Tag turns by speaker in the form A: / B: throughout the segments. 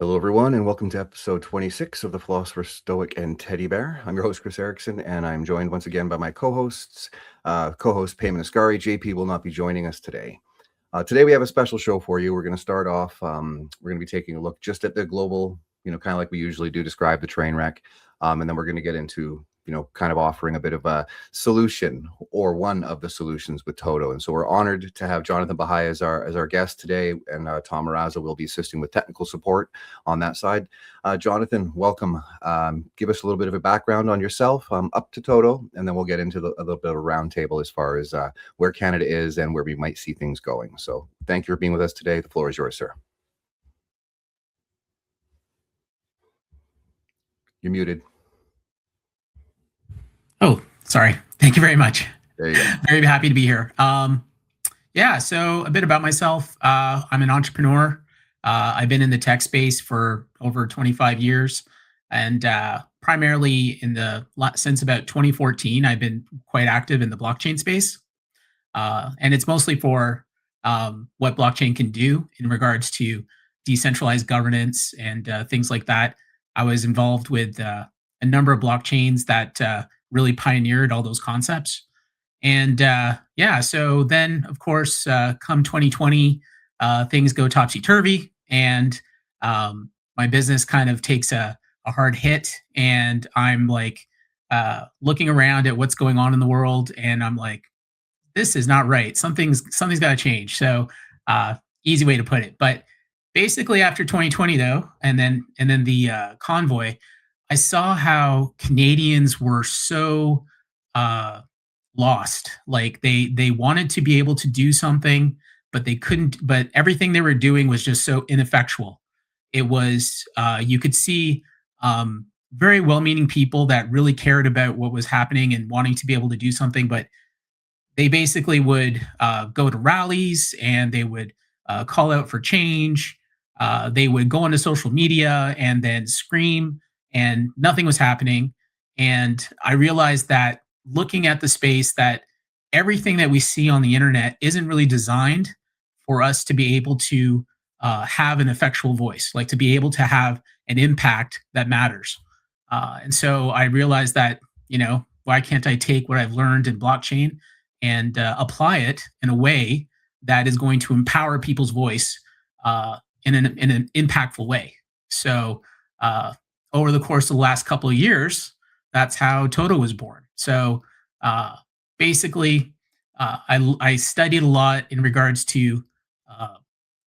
A: Hello, everyone, and welcome to episode 26 of the Philosopher, Stoic, and Teddy Bear. I'm your host, Kris Eriksen, and I'm joined once again by my co-hosts. Co-host Peyman Askari. JP will not be joining us today. Today we have a special show for you. We're going to start off. We're going to be taking a look just at the global, kind of like we usually do, describe the train wreck, and then we're going to get into kind of offering a bit of a solution or one of the solutions with Toto. And so we're honored to have Jonathan Bahai as our guest today, and Tom Marazzo will be assisting with technical support on that side. Jonathan, welcome. Give us a little bit of a background on yourself, up to Toto, and then we'll get into a little bit of a roundtable as far as where Canada is and where we might see things going. So thank you for being with us today. The floor is yours, sir. You're muted.
B: Oh, sorry. Thank you very much.
A: There you go.
B: Very happy to be here. Yeah, so a bit about myself. I'm an entrepreneur. I've been in the tech space for over 25 years, and primarily since about 2014, I've been quite active in the blockchain space. And it's mostly for what blockchain can do in regards to decentralized governance and things like that. I was involved with a number of blockchains that really pioneered all those concepts. And yeah, so then, of course, come 2020, things go topsy-turvy, and my business kind of takes a hard hit. And I'm like looking around at what's going on in the world, and I'm like, this is not right. Something's got to change. So easy way to put it. But basically, after 2020, though, and then the convoy, I saw how Canadians were so lost. Like they wanted to be able to do something, but they couldn't. But everything they were doing was just so ineffectual. It was you could see very well-meaning people that really cared about what was happening and wanting to be able to do something, but they basically would go to rallies and they would call out for change. They would go onto social media and then scream, and nothing was happening. And I realized that looking at the space, that everything that we see on the internet isn't really designed for us to be able to have an effectual voice, like to be able to have an impact that matters. And so I realized that, why can't I take what I've learned in blockchain and apply it in a way that is going to empower people's voice in an impactful way. So over the course of the last couple of years, that's how Toto was born. So basically, I studied a lot in regards to the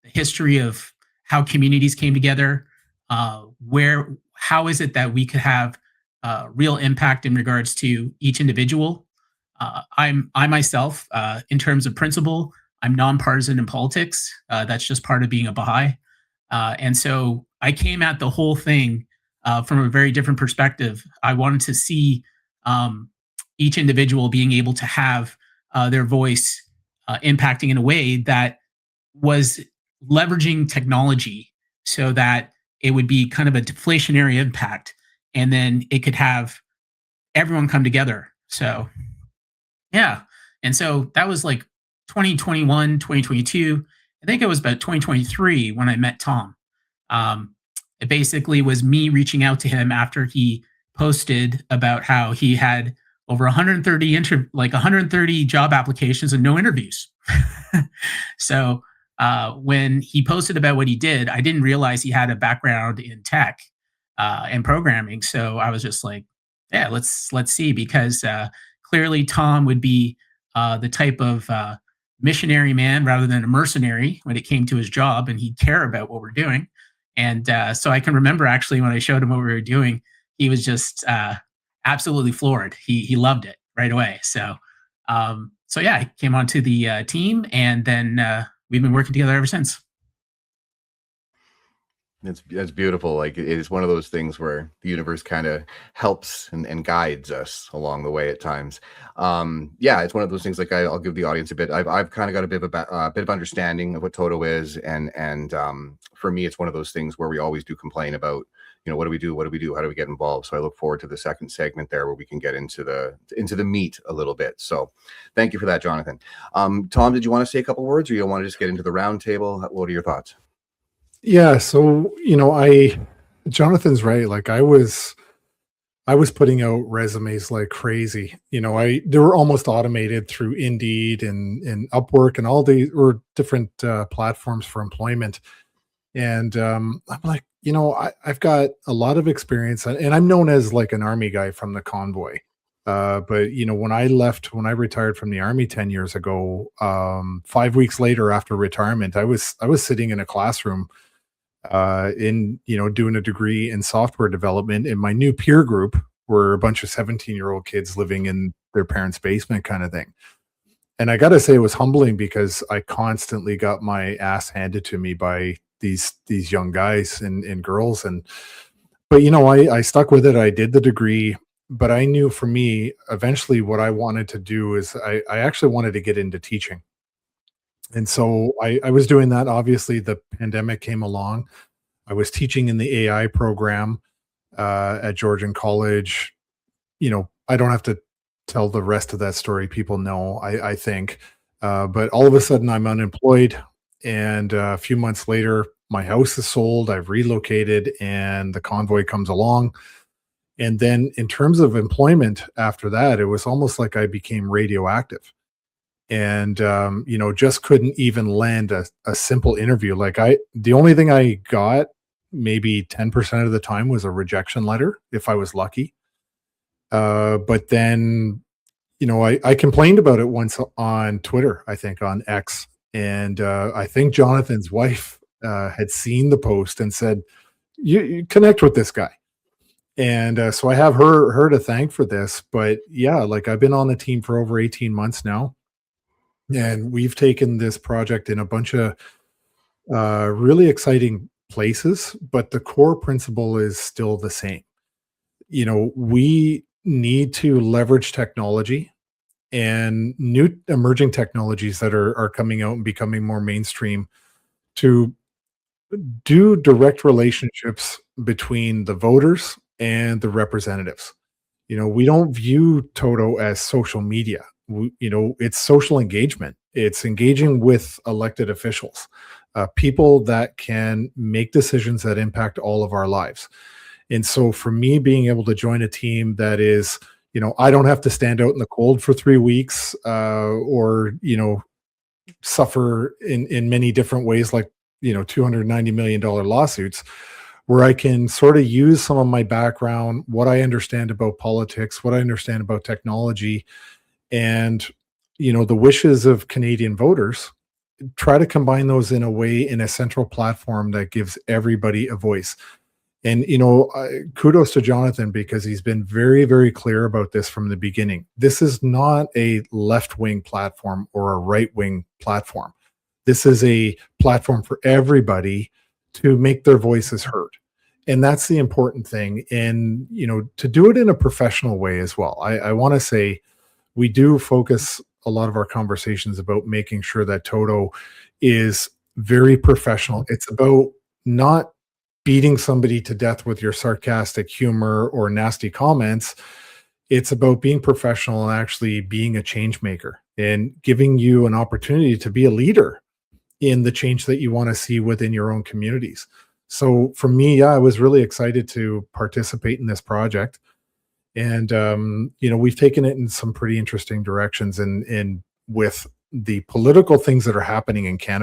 B: history of how communities came together, how is it that we could have real impact in regards to each individual. I myself, in terms of principle, I'm nonpartisan in politics. That's just part of being a Bahai. And so I came at the whole thing from a very different perspective. I wanted to see each individual being able to have their voice impacting in a way that was leveraging technology so that it would be kind of a deflationary impact, and then it could have everyone come together. So yeah. And so that was like 2021, 2022. I think it was about 2023 when I met Tom. It basically was me reaching out to him after he posted about how he had over 130 job applications and no interviews. So when he posted about what he did, I didn't realize he had a background in tech and programming. So I was just like, yeah, let's see, because clearly Tom would be the type of missionary man rather than a mercenary when it came to his job, and he'd care about what we're doing. And so I can remember actually when I showed him what we were doing, he was just absolutely floored. He loved it right away. So yeah, I came onto the team, and then we've been working together ever since.
A: That's beautiful. Like, it is one of those things where the universe kind of helps and guides us along the way at times. Yeah, it's one of those things. Like, I'll give the audience a bit. I've kind of got a bit of understanding of what Toto is, and for me, it's one of those things where we always do complain about, what do we do? What do we do? How do we get involved? So I look forward to the second segment there where we can get into the meat a little bit. So thank you for that, Jonathan. Tom, did you want to say a couple words, or you want to just get into the round table? What are your thoughts?
C: Yeah, so, Jonathan's right. Like I was putting out resumes like crazy. They were almost automated through Indeed and Upwork and all the or different platforms for employment. And I'm like, I've got a lot of experience, and I'm known as like an army guy from the convoy. But when I retired from the army 10 years ago, 5 weeks later after retirement, I was sitting in a classroom in doing a degree in software development, and my new peer group were a bunch of 17-year-old kids living in their parents' basement kind of thing. And I gotta say it was humbling because I constantly got my ass handed to me by these young guys and girls. And but I stuck with it. I did the degree, but I knew for me, eventually what I wanted to do is I actually wanted to get into teaching. And so I was doing that. Obviously, the pandemic came along. I was teaching in the AI program at Georgian College. I don't have to tell the rest of that story. People know, I think. But all of a sudden, I'm unemployed. And a few months later, my house is sold. I've relocated, and the convoy comes along. And then, in terms of employment after that, it was almost like I became radioactive and just couldn't even land a simple interview. The only thing I got maybe 10% of the time was a rejection letter if I was lucky. But then I complained about it once on Twitter, I think on X, and I think Jonathan's wife had seen the post and said, you connect with this guy. And so I have her to thank for this. But yeah, like I've been on the team for over 18 months now, and we've taken this project in a bunch of really exciting places, but the core principle is still the same. We need to leverage technology and new emerging technologies that are coming out and becoming more mainstream to do direct relationships between the voters and the representatives. We don't view Toto as social media. It's social engagement. It's engaging with elected officials, people that can make decisions that impact all of our lives. And so for me, being able to join a team that is, I don't have to stand out in the cold for 3 weeks, or, suffer in many different ways, like, $290 million lawsuits, where I can sort of use some of my background, what I understand about politics, what I understand about technology, and, the wishes of Canadian voters, try to combine those in a way in a central platform that gives everybody a voice. And, kudos to Jonathan because he's been very, very clear about this from the beginning. This is not a left wing platform or a right wing platform. This is a platform for everybody to make their voices heard. And that's the important thing. And, to do it in a professional way as well. I want to say we do focus a lot of our conversations about making sure that Toto is very professional. It's about not beating somebody to death with your sarcastic humor or nasty comments. It's about being professional and actually being a change maker and giving you an opportunity to be a leader in the change that you want to see within your own communities. So for me, yeah, I was really excited to participate in this project. And we've taken it in some pretty interesting directions, and with the political things that are happening in Canada